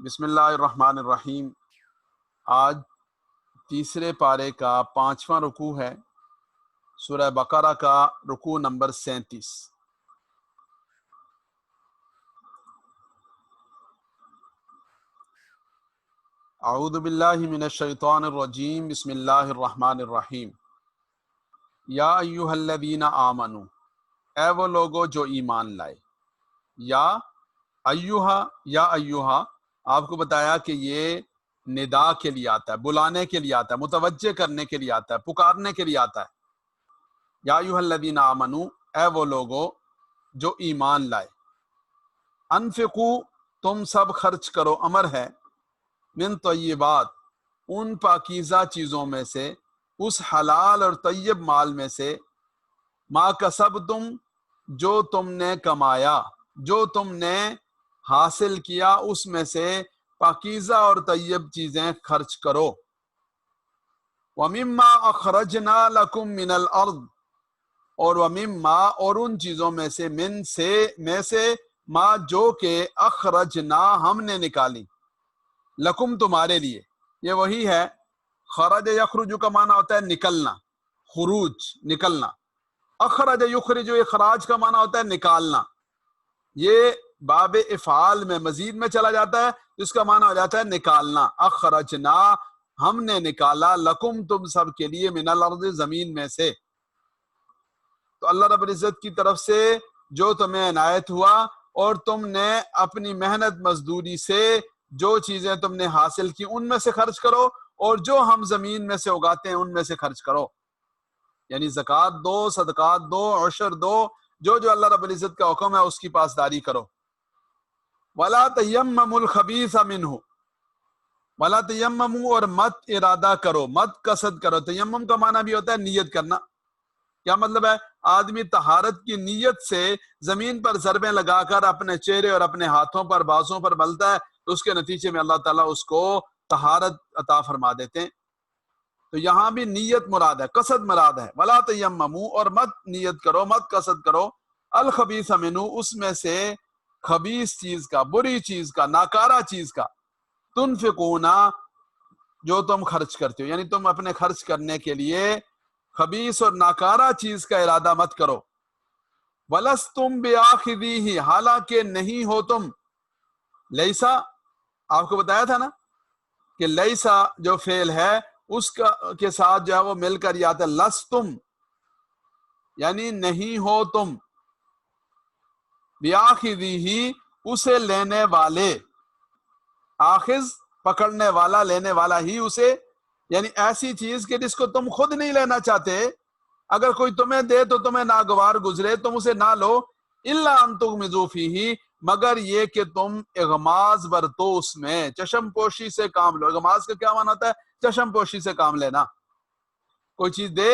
بسم اللہ الرحمن الرحیم۔ آج تیسرے پارے کا 5واں رکوع ہے، سورہ بقرہ کا رکوع نمبر 37۔ اعوذ باللہ من الشیطان الرجیم، بسم اللہ الرحمن الرحیم۔ یا ایہا الذین آمنوا، اے وہ لوگو جو ایمان لائے۔ یا ایہا آپ کو بتایا کہ یہ ندا کے لیے آتا ہے، بلانے کے لیے آتا ہے، متوجہ کرنے کے لیے آتا ہے، پکارنے کے لیے آتا ہے۔ یا ایھا الذین آمنو، اے وہ لوگو جو ایمان لائے۔ انفقو، تم سب خرچ کرو، امر ہے، من طیبات، ان پاکیزہ چیزوں میں سے، اس حلال اور طیب مال میں سے، ما کسبتم، جو تم نے کمایا، جو تم نے حاصل کیا، اس میں سے پاکیزہ اور طیب چیزیں خرچ کرو۔ وَمِمَّا أَخْرَجْنَا لَكُم مِّنَ الْأَرْضِ، اور وَمِمَّا، اور ان چیزوں میں سے، میں سے ما، جو کہ اخرجنا، ہم نے نکالی، لکم، تمہارے لیے۔ یہ وہی ہے، خرج یخرج کا معنی ہوتا ہے نکلنا، خروج، نکلنا۔ اخرج یخرج، اخراج کا معنی ہوتا ہے نکالنا۔ یہ باب افعال میں مزید میں چلا جاتا ہے، جس کا معنی ہو جاتا ہے نکالنا۔ اخرجنا، ہم نے نکالا، لکم، تم سب کے لیے، من الارض، زمین میں سے۔ تو اللہ رب العزت کی طرف سے جو تمہیں عنایت ہوا، اور تم نے اپنی محنت مزدوری سے جو چیزیں تم نے حاصل کی، ان میں سے خرچ کرو، اور جو ہم زمین میں سے اگاتے ہیں ان میں سے خرچ کرو۔ یعنی زکوٰۃ دو، صدقات دو، عشر دو، جو اللہ رب العزت کا حکم ہے اس کی پاسداری کرو۔ وَلَا تَيَمَّمُوا الْخَبِيثَ مِنْهُ، وَلَا تَيَمَّمُوا، اور مت ارادہ کرو، مت قصد کرو۔ تیمم کا معنی بھی ہوتا ہے نیت کرنا۔ کیا مطلب ہے؟ آدمی طہارت کی نیت سے زمین پر ضربیں لگا کر اپنے چہرے اور اپنے ہاتھوں پر، بازوں پر ملتا ہے، تو اس کے نتیجے میں اللہ تعالیٰ اس کو طہارت عطا فرما دیتے ہیں۔ تو یہاں بھی نیت مراد ہے، قصد مراد ہے۔ وَلَا تَيَمَّمُوا، اور مت نیت کرو، مت قصد کرو، الْخَبِيثَ مِنْهُ، اس میں سے خبیث چیز کا، بری چیز کا، ناکارہ چیز کا، تنفقون، جو تم خرچ کرتے ہو، یعنی تم اپنے خرچ کرنے کے لیے خبیث اور ناکارہ چیز کا ارادہ مت کرو۔ وَلَسْتُمْ بِآخِذِيهِ، حالانکہ نہیں ہو تم، لیسا، آپ کو بتایا تھا نا کہ لیسا جو فعل ہے اس کے ساتھ جو ہے وہ مل کر یہ آتا ہے لستم، یعنی نہیں ہو تم، بِآخِذِيهِ، اسے لینے والے، آخذ پکڑنے والا، لینے والا ہی اسے، یعنی ایسی چیز کہ جس کو تم خود نہیں لینا چاہتے، اگر کوئی تمہیں دے تو تمہیں ناگوار گزرے، تم اسے نہ لو، الا ان تغمضوا فیہ، مگر یہ کہ تم اغماض برتو اس میں، چشم پوشی سے کام لو۔ اغماض کا کیا معنی ہوتا ہے؟ چشم پوشی سے کام لینا۔ کوئی چیز دے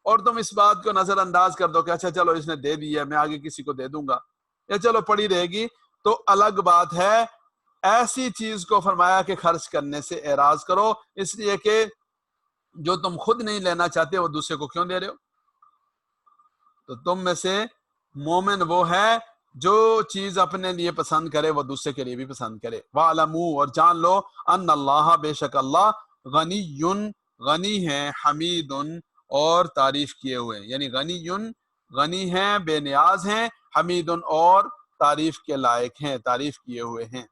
اور تم اس بات کو نظر انداز کر دو کہ اچھا چلو اس نے دے دی ہے، میں آگے کسی کو دے دوں گا، یا چلو پڑی رہے گی، تو الگ بات ہے۔ ایسی چیز کو فرمایا کہ خرچ کرنے سے اعراض کرو، اس لیے کہ جو تم خود نہیں لینا چاہتے وہ دوسرے کو کیوں دے رہے ہو؟ تو تم میں سے مومن وہ ہے جو چیز اپنے لیے پسند کرے وہ دوسرے کے لیے بھی پسند کرے۔ وَاعْلَمُوا، اور جان لو، ان اللہ، بے شک اللہ، غنی، غنی ہے، حمید، اور تعریف کیے ہوئے، یعنی غنی، غنی ہیں، بے نیاز ہیں، حمید، اور تعریف کے لائق ہیں، تعریف کیے ہوئے ہیں۔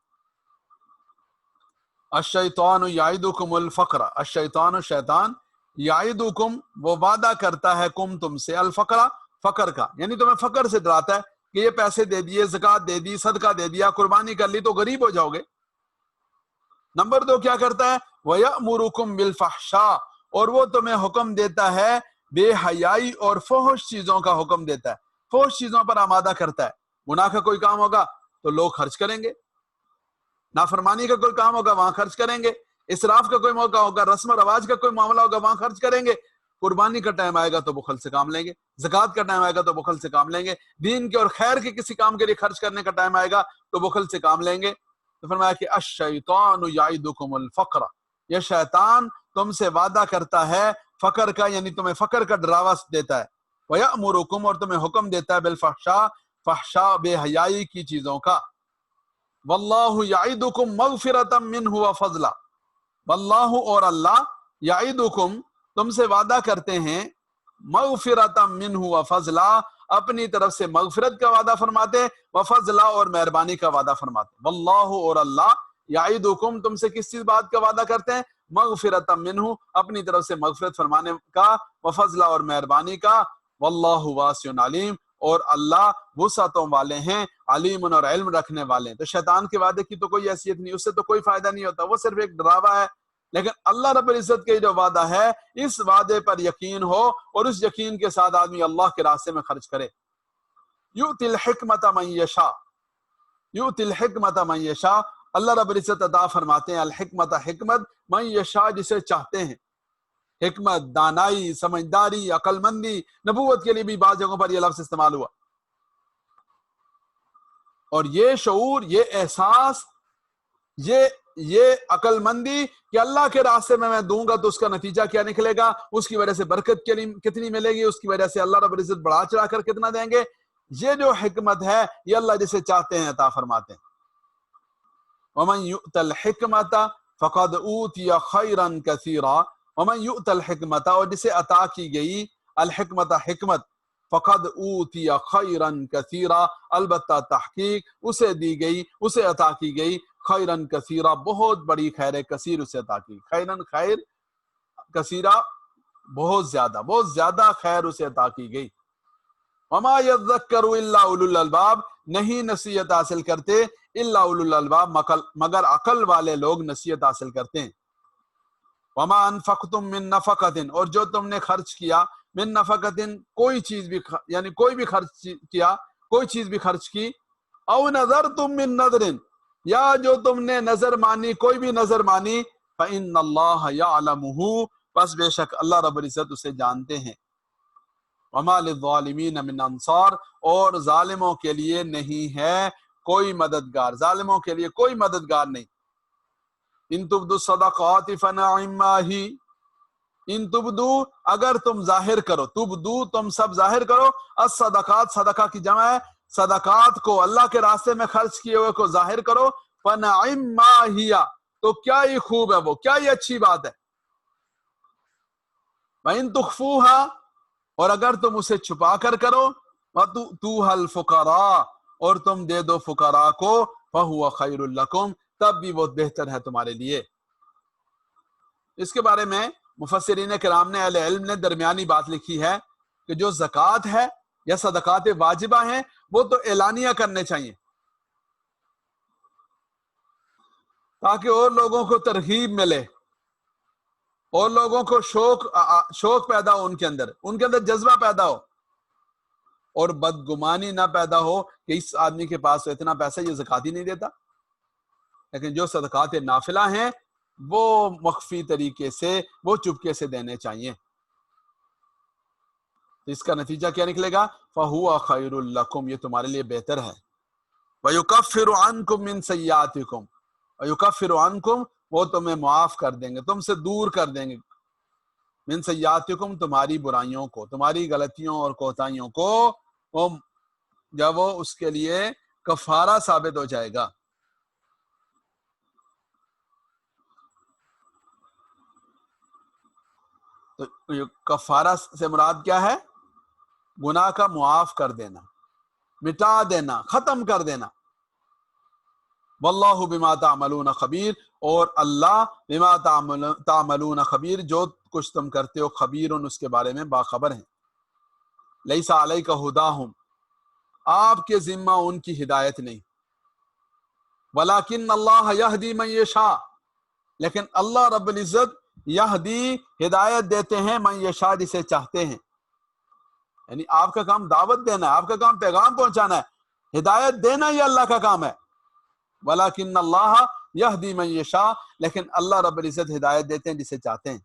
الشیطان یعدکم الفقر، الشیطان، شیطان، یعدکم، وہ وعدہ کرتا ہے، کم، تم سے، الفقر، فقر کا، یعنی تمہیں فقر سے ڈراتا ہے کہ یہ پیسے دے دیے، زکوٰۃ دے دی، صدقہ دے دیا، قربانی کر لی تو غریب ہو جاؤ گے۔ نمبر 2 کیا کرتا ہے؟ وَيَأْمُرُكُمْ بِالْفَحْشَاءِ، اور وہ تمہیں حکم دیتا ہے بے حیائی اور فحش چیزوں کا حکم دیتا ہے، فحش چیزوں پر آمادہ کرتا ہے۔ گناہ کا کوئی کام ہوگا تو لوگ خرچ کریں گے، نافرمانی کا کوئی کام ہوگا وہاں خرچ کریں گے، اسراف کا کوئی موقع ہوگا، رسم و رواج کا کوئی معاملہ ہوگا وہاں خرچ کریں گے، قربانی کا ٹائم آئے گا تو بخل سے کام لیں گے، زکوٰۃ کا ٹائم آئے گا تو بخل سے کام لیں گے، دین کے اور خیر کے کسی کام کے لیے خرچ کرنے کا ٹائم آئے گا تو بخل سے کام لیں گے۔ تو فرمایا کہ الشیطان یعدکم الفقر، یہ شیطان تم سے وعدہ کرتا ہے فقر کا، یعنی تمہیں فقر کا ڈراوا دیتا ہے، وَيَأْمُرُكُمْ، اور تمہیں حکم دیتا ہے بالفحشاء، فحشاء، بے حیائی کی چیزوں کا۔ واللہ یعدکم مغفرۃ منہ وفضلا، واللہ اور اللہ یعدکم تم سے وعدہ کرتے ہیں، مغفرۃ منہ وفضلا اپنی طرف سے مغفرت کا وعدہ فرماتے ہیں، وفضلا اور مہربانی کا وعدہ فرماتے ہیں۔ واللہ اور اللہ یعدکم تم سے کس چیز بات کا وعدہ کرتے ہیں؟ مغفرۃ منہ اپنی طرف سے مغفرت فرمانے کا، وفضلا اور مہربانی کا، واللہ واسع علیم اور اللہ وسعتوں والے ہیں، علیم اور علم رکھنے والے ہیں۔ تو شیطان کے وعدے کی تو کوئی حیثیت نہیں، اس سے تو کوئی فائدہ نہیں ہوتا، وہ صرف ایک ڈراوا ہے۔ لیکن اللہ رب العزت کے جو وعدہ ہے، اس وعدے پر یقین ہو اور اس یقین کے ساتھ آدمی اللہ کے راستے میں خرچ کرے۔ یؤتی الحکمت من یشاء، یؤتی الحکمت من یشاء اللہ رب العزت عطا فرماتے ہیں الحکمت حکمت، من یشاء جسے چاہتے ہیں۔ حکمت، دانائی، سمجھداری، عقل مندی، نبوت کے لیے بھی بعض جگہوں پر یہ لفظ استعمال ہوا۔ اور یہ شعور، یہ احساس، یہ عقل مندی کہ اللہ کے راستے میں دوں گا تو اس کا نتیجہ کیا نکلے گا، اس کی وجہ سے برکت کتنی ملے گی، اس کی وجہ سے اللہ رب العزت بڑھا چڑھا کر کتنا دیں گے، یہ جو حکمت ہے یہ اللہ جسے چاہتے ہیں عطا فرماتے ہیں۔ وَمَن يُؤْتَ الْحِكْمَةَ فَقَدْ أُوتِيَ خَيْرًا كَثِيرًا، وَمَن يُؤْتَ الْحِكْمَةَ اور جسے عطا کی گئی الحکمت حکمت، فقد اوتی خیرن کثیرا البتہ تحقیق اسے دی گئی، اسے عطا کی گئی خیرن کثیرا بہت بڑی خیر کثیر اسے عطا کی، خیرن خیر کثیرا بہت زیادہ خیر اسے عطا کی گئی۔ وما یذکر الا اولو الالباب نہیں نصیحت حاصل کرتے الا اولو الالباب مگر عقل والے لوگ نصیحت حاصل کرتے ہیں۔ وما انفقتم من نفقۃ اور جو تم نے خرچ کیا من نفقۃ کوئی چیز بھی یعنی کوئی بھی خرچ کیا، کوئی چیز بھی خرچ کی، او نذرتم من نذر یا جو تم نے نظر مانی، کوئی بھی نظر مانی، فإن اللہ یعلمہ پس بے شک اللہ رب العزت اسے جانتے ہیں۔ وما للظالمین من انصار اور ظالموں کے لیے نہیں ہے کوئی مددگار، ظالموں کے لیے کوئی مددگار نہیں۔ ان تبدو الصدقات فنعما ہی، ان تبدو اگر تم ظاہر کرو، تبدو تم سب ظاہر کرو، الصدقات صدقہ کی جمع ہے، صدقات کو اللہ کے راستے میں خرچ کیے ہوئے کو ظاہر کرو، فنعما ہی تو کیا ہی خوب ہے وہ، کیا ہی اچھی بات ہے۔ وَإِن تُخْفُوهَا اور اگر تم اسے چھپا کر کرو، وَتُؤْتُوهَا الْفُقَرَاءَ اور تم دے دو فقراء کو، فَهُوَ خَيْرٌ لَكُمْ تب بھی وہ بہتر ہے تمہارے لیے۔ اس کے بارے میں مفسرین کرام نے، اہل علم نے درمیانی بات لکھی ہے کہ جو زکوٰۃ ہے یا صدقات واجبہ ہیں وہ تو اعلانیہ کرنے چاہیے تاکہ اور لوگوں کو ترغیب ملے، اور لوگوں کو شوق پیدا ہو، ان کے اندر جذبہ پیدا ہو، اور بدگمانی نہ پیدا ہو کہ اس آدمی کے پاس اتنا پیسہ یہ زکوٰۃ ہی نہیں دیتا۔ لیکن جو صدقات نافلہ ہیں وہ مخفی طریقے سے، وہ چپکے سے دینے چاہیے۔ اس کا نتیجہ کیا نکلے گا؟ فَهُوَ خَيْرٌ لَكُمْ یہ تمہارے لیے بہتر ہے۔ وَيُكَفِّرُ عَنْكُم مِّن سَيِّئَاتِكُمْ وَيُكَفِّرُ عَنْكُم وہ تمہیں معاف کر دیں گے، تم سے دور کر دیں گے، من سیئاتکم تمہاری برائیوں کو، تمہاری غلطیوں اور کوتاہیوں کو، جب وہ اس کے لیے کفارہ ثابت ہو جائے گا۔ تو کفارہ سے مراد کیا ہے؟ گناہ کا معاف کر دینا، مٹا دینا، ختم کر دینا۔ واللہ بما تعملون خبیر اور اللہ بما تعملون خبیر جو کچھ تم کرتے ہو خبیر اس کے بارے میں باخبر ہیں۔ لیس علیک ہداہم آپ کے ذمہ ان کی ہدایت نہیں، ولکن اللہ یہدی من یشاء لیکن اللہ رب العزت یہدی ہدایت دیتے ہیں من یشاء جسے چاہتے ہیں۔ یعنی آپ کا کام دعوت دینا ہے، آپ کا کام پیغام پہنچانا ہے، ہدایت دینا یہ اللہ کا کام ہے۔ ولیکن اللہ یہدی من یشاء لیکن اللہ رب العزت ہدایت دیتے ہیں جسے چاہتے ہیں۔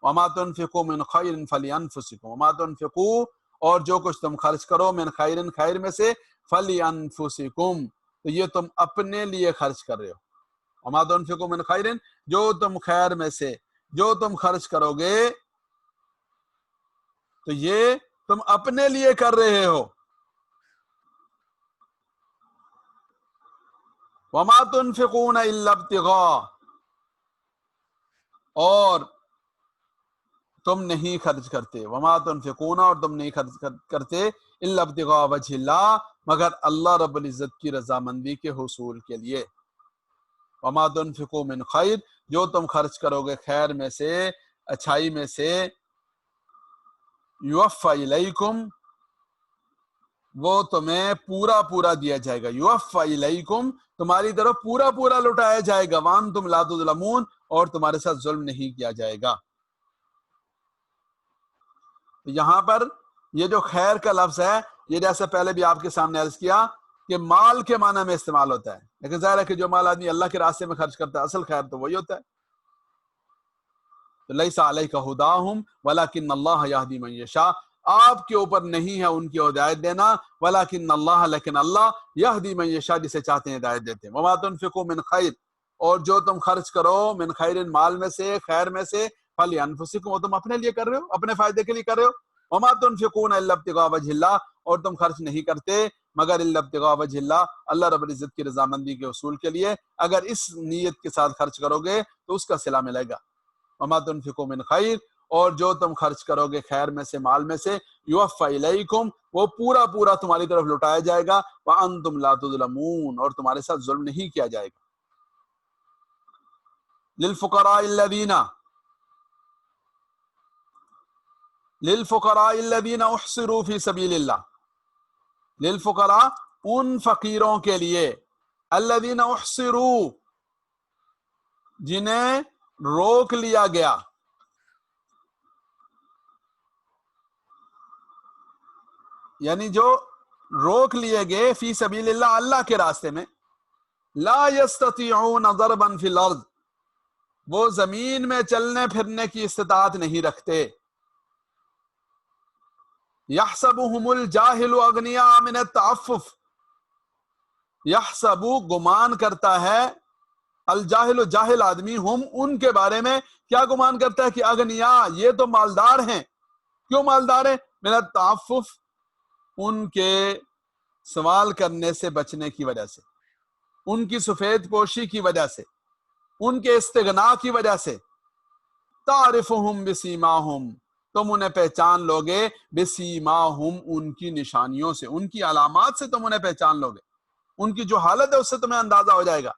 وما تنفقوا من خیر فلانفسکم وما تنفقوا اور جو کچھ تم خرچ کرو من خیر میں سے فلانفسکم تو یہ تم اپنے لیے خرچ کر رہے ہو۔ وما تنفقوا من خیر جو تم خیر میں سے جو تم خرچ کرو گے تو یہ تم اپنے لیے کر رہے ہو۔ وما تنفقون الا ابتغاء، اور تم نہیں خرچ کرتے، وما تنفقون، اور تم نہیں خرچ کرتے، الا ابتغاء وجہ اللہ، مگر اللہ رب العزت کی رضامندی کے حصول کے لیے۔ وما تنفقوا من خیر، جو تم خرچ کرو گے خیر میں سے، اچھائی میں سے، یوفا الیکم، وہ تمہیں پورا پورا دیا جائے گا، یوفا الیکم، تمہاری طرف پورا پورا لوٹایا جائے گا، وانتم لا تظلمون، اور تمہارے ساتھ ظلم نہیں کیا جائے گا۔ یہاں پر یہ جو خیر کا لفظ ہے، یہ جیسے پہلے بھی آپ کے سامنے عرض کیا کہ مال کے معنی میں استعمال ہوتا ہے، لیکن ظاہر ہے کہ جو مال آدمی اللہ کے راستے میں خرچ کرتا ہے اصل خیر تو وہی ہوتا ہے۔ تو لیس علیک ھداھم ولکن اللہ یہدی من یشاء، آپ کے اوپر نہیں ہے ان کی ہدایت دینا، ولکن اللہ، لیکن اللہ، یہدی من یشاء، جسے چاہتے ہیں ہدایت دیتے ہیں۔ وما تنفقوا من خیر، اور جو تم خرچ کرو من خیر، مال میں سے، خیر میں سے، فلانفسکم، وہ تم اپنے لیے کر رہے ہو، اپنے فائدے کے لیے کر رہے ہو۔ وما تنفقون الا ابتغاء وجہ اللہ، اور تم خرچ نہیں کرتے مگر الا ابتغاء وجہ اللہ، اللہ رب العزت کی رضامندی کے حصول کے لیے۔ اگر اس نیت کے ساتھ خرچ کرو گے تو اس کا صلہ ملے گا۔ وما تنفقوا من خیر، اور جو تم خرچ کرو گے خیر میں سے، مال میں سے، یوفا الیکم، وہ پورا پورا تمہاری طرف لوٹایا جائے گا، وانتم لا تظلمون، اور تمہارے ساتھ ظلم نہیں کیا جائے گا۔ للفقراء الذین احصروا فی سبیل اللہ، للفقراء، ان فقیروں کے لیے، الذین احصروا، جنہیں روک لیا گیا، یعنی جو روک لیے گئے، فی سبیل اللہ، اللہ کے راستے میں، لا یستطیعون ضربا فی الارض، وہ زمین میں چلنے پھرنے کی استطاعت نہیں رکھتے، یحسبهم الجاہل اغنیاء من التعفف، یحسب، گمان کرتا ہے، الجاہل، جاہل آدمی، ہم، ان کے بارے میں کیا گمان کرتا ہے کہ اغنیاء، یہ تو مالدار ہیں۔ کیوں مالدار ہیں؟ من التعفف، ان کے سوال کرنے سے بچنے کی وجہ سے، ان کی سفید پوشی کی وجہ سے، ان کے استغنا کی وجہ سے۔ تعرفہم بسیماہم، تم انہیں پہچان لوگے، بسیماہم، ان کی نشانیوں سے، ان کی علامات سے تم انہیں پہچان لوگے، ان کی جو حالت ہے اس سے تمہیں اندازہ ہو جائے گا۔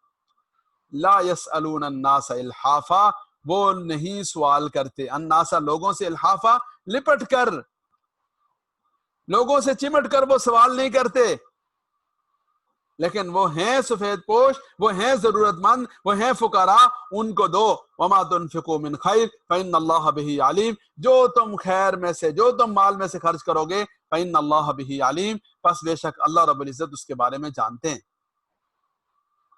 لا یسألون الناس الحافا، وہ نہیں سوال کرتے، الناس، لوگوں سے، الحافا، لپٹ کر، لوگوں سے چمٹ کر وہ سوال نہیں کرتے، لیکن وہ ہیں سفید پوش، وہ ہیں ضرورت مند، وہ ہیں فقراء، ان کو دو۔ وما تنفقوا من خیر فإن اللہ بہ علیم، جو تم خیر میں سے، جو تم مال میں سے خرچ کرو گے، فإن اللہ بہ علیم، پس بے شک اللہ رب العزت اس کے بارے میں جانتے ہیں۔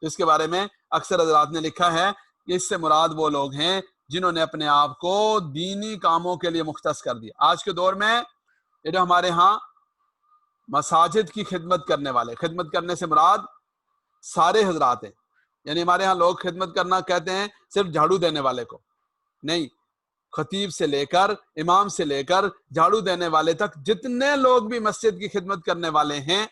اس کے بارے میں اکثر حضرات نے لکھا ہے کہ اس سے مراد وہ لوگ ہیں جنہوں نے اپنے آپ کو دینی کاموں کے لیے مختص کر دیا۔ آج کے دور میں یہ جو ہمارے ہاں مساجد کی خدمت کرنے والے، خدمت کرنے سے مراد سارے حضرات ہیں، یعنی ہمارے ہاں لوگ خدمت کرنا کہتے ہیں صرف جھاڑو دینے والے کو نہیں، خطیب سے لے کر، امام سے لے کر، جھاڑو دینے والے تک، جتنے لوگ بھی مسجد کی خدمت کرنے والے ہیں،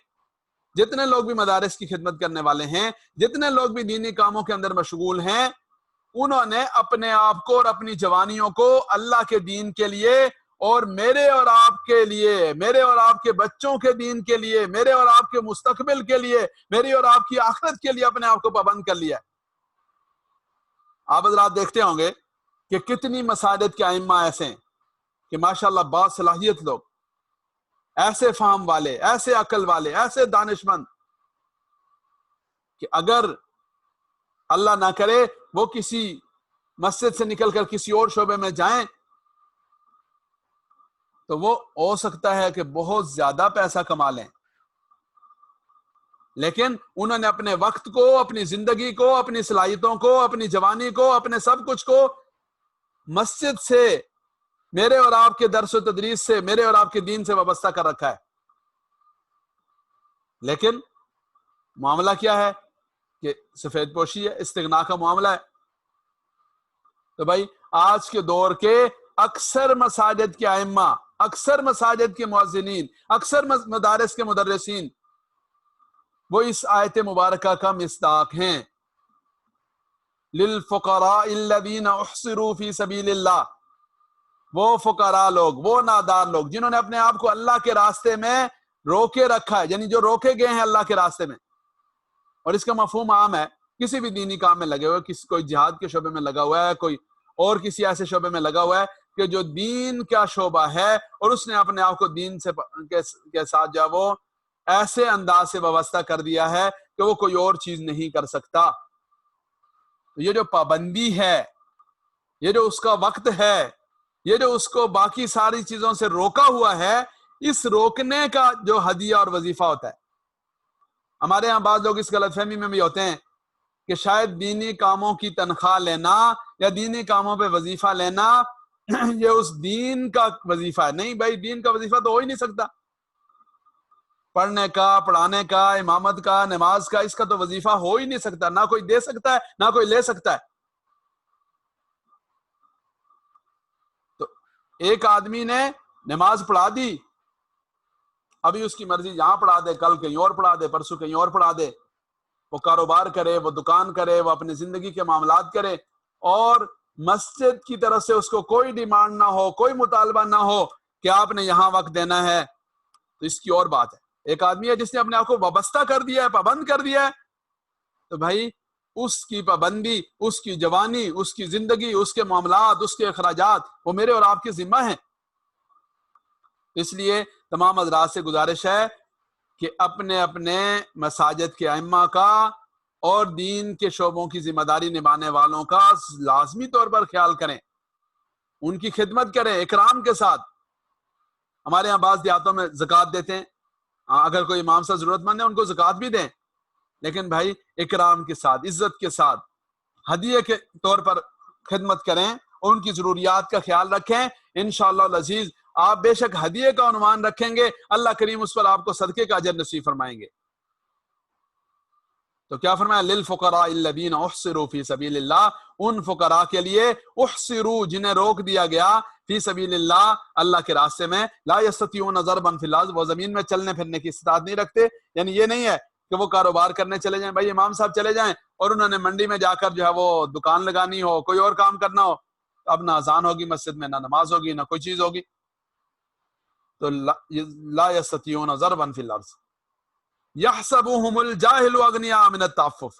جتنے لوگ بھی مدارس کی خدمت کرنے والے ہیں، جتنے لوگ بھی دینی کاموں کے اندر مشغول ہیں، انہوں نے اپنے آپ کو اور اپنی جوانیوں کو اللہ کے دین کے لیے اور میرے اور آپ کے لیے، میرے اور آپ کے بچوں کے دین کے لیے، میرے اور آپ کے مستقبل کے لیے، میری اور آپ کی آخرت کے لیے اپنے آپ کو پابند کر لیا ہے۔ آپ حضرات دیکھتے ہوں گے کہ کتنی مساجد کے ائمہ ایسے ہیں کہ ماشاءاللہ باصلاحیت لوگ، ایسے فہم والے، ایسے عقل والے، ایسے دانش مند کہ اگر اللہ نہ کرے وہ کسی مسجد سے نکل کر کسی اور شعبے میں جائیں تو وہ ہو سکتا ہے کہ بہت زیادہ پیسہ کما لیں، لیکن انہوں نے اپنے وقت کو، اپنی زندگی کو، اپنی صلاحیتوں کو، اپنی جوانی کو، اپنے سب کچھ کو مسجد سے، میرے اور آپ کے درس و تدریس سے، میرے اور آپ کے دین سے وابستہ کر رکھا ہے۔ لیکن معاملہ کیا ہے کہ سفید پوشی ہے، استغنا کا معاملہ ہے۔ تو بھائی آج کے دور کے اکثر مساجد کے ائمہ، اکثر مساجد کے مؤذنین، اکثر مدارس کے مدرسین وہ اس آیت مبارکہ کا مصداق ہیں۔ للفقراء الذین احصروا فی سبیل اللہ، وہ فقراء لوگ، وہ نادار لوگ جنہوں نے اپنے آپ کو اللہ کے راستے میں روکے رکھا ہے، یعنی جو روکے گئے ہیں اللہ کے راستے میں۔ اور اس کا مفہوم عام ہے، کسی بھی دینی کام میں لگے ہوئے، کوئی جہاد کے شعبے میں لگا ہوا ہے، کوئی اور کسی ایسے شعبے میں لگا ہوا ہے کہ جو دین کا شعبہ ہے اور اس نے اپنے آپ کو دین سے کے ساتھ جو ہے وہ ایسے انداز سے وابستہ کر دیا ہے کہ وہ کوئی اور چیز نہیں کر سکتا۔ یہ جو پابندی ہے، یہ جو اس کا وقت ہے، یہ جو اس کو باقی ساری چیزوں سے روکا ہوا ہے، اس روکنے کا جو ہدیہ اور وظیفہ ہوتا ہے۔ ہمارے ہاں بعض لوگ اس غلط فہمی میں بھی ہوتے ہیں کہ شاید دینی کاموں کی تنخواہ لینا یا دینی کاموں پہ وظیفہ لینا یہ اس دین کا وظیفہ ہے۔ نہیں بھائی، دین کا وظیفہ تو ہو ہی نہیں سکتا۔ پڑھنے کا، پڑھانے کا، امامت کا، نماز کا، اس کا تو وظیفہ ہو ہی نہیں سکتا، نہ کوئی دے سکتا ہے نہ کوئی لے سکتا ہے۔ تو ایک آدمی نے نماز پڑھا دی، ابھی اس کی مرضی یہاں پڑھا دے، کل کہیں اور پڑھا دے، پرسوں کہیں اور پڑھا دے، وہ کاروبار کرے، وہ دکان کرے، وہ اپنی زندگی کے معاملات کرے، اور مسجد کی طرف سے اس کو کوئی ڈیمانڈ نہ ہو، کوئی مطالبہ نہ ہو کہ آپ نے یہاں وقت دینا ہے، تو اس کی اور بات ہے۔ ایک آدمی ہے جس نے اپنے آپ کو وابستہ کر دیا ہے، پابند کر دیا ہے، تو بھائی اس کی پابندی، اس کی جوانی، اس کی زندگی، اس کے معاملات، اس کے اخراجات، وہ میرے اور آپ کے ذمہ ہیں۔ اس لیے تمام حضرات سے گزارش ہے کہ اپنے اپنے مساجد کے ائمہ کا اور دین کے شعبوں کی ذمہ داری نبھانے والوں کا لازمی طور پر خیال کریں، ان کی خدمت کریں اکرام کے ساتھ۔ ہمارے یہاں بعض دیہاتوں میں زکوٰۃ دیتے ہیں، اگر کوئی امام صاحب ضرورت مند ہے ان کو زکوٰۃ بھی دیں، لیکن بھائی اکرام کے ساتھ، عزت کے ساتھ، ہدیے کے طور پر خدمت کریں، ان کی ضروریات کا خیال رکھیں۔ انشاءاللہ العزیز آپ بے شک ہدیے کا عنوان رکھیں گے، اللہ کریم اس پر آپ کو صدقے کا اجر نصیب فرمائیں گے۔ تو کیا فرمایا؟ للفقراء الذین احصروا فی سبیل اللہ، ان فقراء کے لیے احصروا جنہیں روک دیا گیا، فی سبیل اللہ اللہ کے راستے میں، لا یستطیعون ضربا فی الارض، وہ زمین میں چلنے پھرنے کی استطاعت نہیں رکھتے۔ یعنی یہ نہیں ہے کہ وہ کاروبار کرنے چلے جائیں، بھائی امام صاحب چلے جائیں اور انہوں نے منڈی میں جا کر جو ہے وہ دکان لگانی ہو، کوئی اور کام کرنا ہو، اب نہ اذان ہوگی مسجد میں، نہ نماز ہوگی، نہ کوئی چیز ہوگی۔ تو لا یستطیعون ضربا فی الارض یحسبهم الجاہل اغنیاء من التعفف،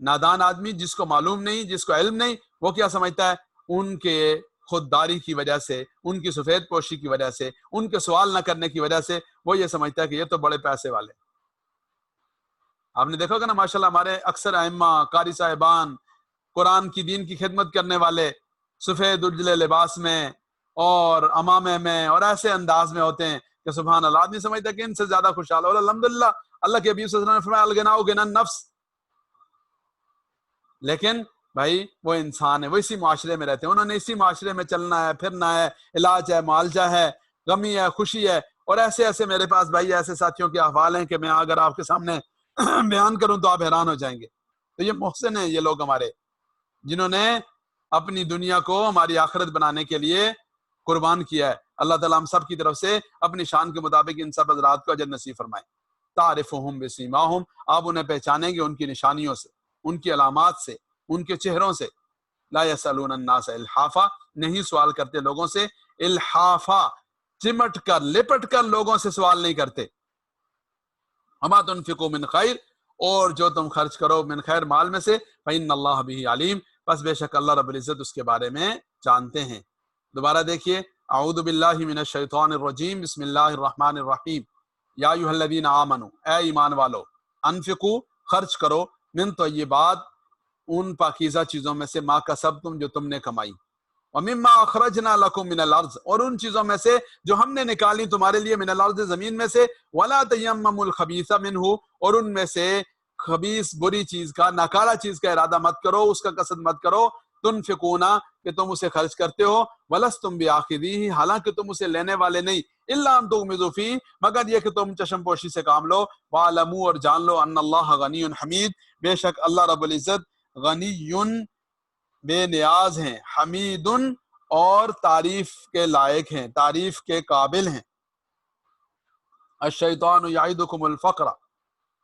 نادان آدمی جس کو معلوم نہیں، جس کو علم نہیں، وہ کیا سمجھتا ہے؟ ان کے خودداری کی وجہ سے، ان کی سفید پوشی کی وجہ سے، ان کے سوال نہ کرنے کی وجہ سے وہ یہ سمجھتا ہے کہ یہ تو بڑے پیسے والے۔ آپ نے دیکھا ہوگا نا ماشاءاللہ ہمارے اکثر ائمہ، قاری صاحبان، قرآن کی دین کی خدمت کرنے والے سفید اجلے لباس میں اور امامے میں اور ایسے انداز میں ہوتے ہیں کہ سبحان اللہ، آدمی سمجھتا ہے کہ ان سے زیادہ خوشحال اور الحمدللہ اللہ کے حبیب صلی اللہ علیہ وسلم نے فرمایا الغناء غنی النفس۔ لیکن بھائی وہ انسان ہے، وہ اسی معاشرے میں رہتے ہیں، انہوں نے اسی معاشرے میں چلنا ہے، پھرنا ہے، علاج ہے، معالجہ ہے، غمی ہے، خوشی ہے۔ اور ایسے ایسے میرے پاس بھائی ایسے ساتھیوں کے احوال ہیں کہ میں اگر آپ کے سامنے بیان کروں تو آپ حیران ہو جائیں گے۔ تو یہ محسن ہیں یہ لوگ ہمارے، جنہوں نے اپنی دنیا کو ہماری آخرت بنانے کے لیے قربان کیا ہے۔ اللہ تعالیٰ ہم سب کی طرف سے اپنی شان کے مطابق ان سب حضرات کو اجر نصیب فرمائے۔ تعرفہم بسیماہم، آپ انہیں پہچانیں گے ان کی نشانیوں سے، ان کی علامات سے، ان کے چہروں سے۔ لا یسألون الناس الحافا، نہیں سوال کرتے لوگوں سے الحافا، چمٹ کر لپٹ کر لوگوں سے سوال نہیں کرتے۔ وما تنفقوا من خیر، اور جو تم خرچ کرو من خیر مال میں سے، فإن اللہ بہ علیم، بس بے شک اللہ رب العزت اس کے بارے میں جانتے ہیں۔ دوبارہ دیکھیے، اعوذ باللہ من الشیطان الرجیم، بسم اللہ الرحمن الرحیم، یا ایھا الذین آمنوا، اے ایمان والو، انفقوا، خرچ کرو، من طیبات، ان پاکیزہ چیزوں میں سے، ما کسبتم، جو تم نے کمائی، ومما اخرجنا لکم من الارض، اور ان چیزوں میں سے جو ہم نے نکالی تمہارے لیے، من الارض، زمین میں سے، ولا تیمموا الخبیث منہ، اور ان میں سے خبیث بری چیز کا، ناکارہ چیز کا ارادہ مت کرو، اس کا قصد مت کرو، تنفقونا، کہ تم اسے خرچ کرتے ہو، ولستم بآخذیہ، حالانکہ تم اسے لینے والے نہیں، الا ان تغمضوا فیہ، مگر یہ کہ تم چشم پوشی سے کام لو، واعلموا، اور جان لو، ان اللہ غنی حمید، بے شک اللہ رب العزت غنی، بے نیاز ہیں، حمید، اور تعریف کے لائق ہیں، تعریف کے قابل ہیں۔ الشیطان یعدکم الفقر،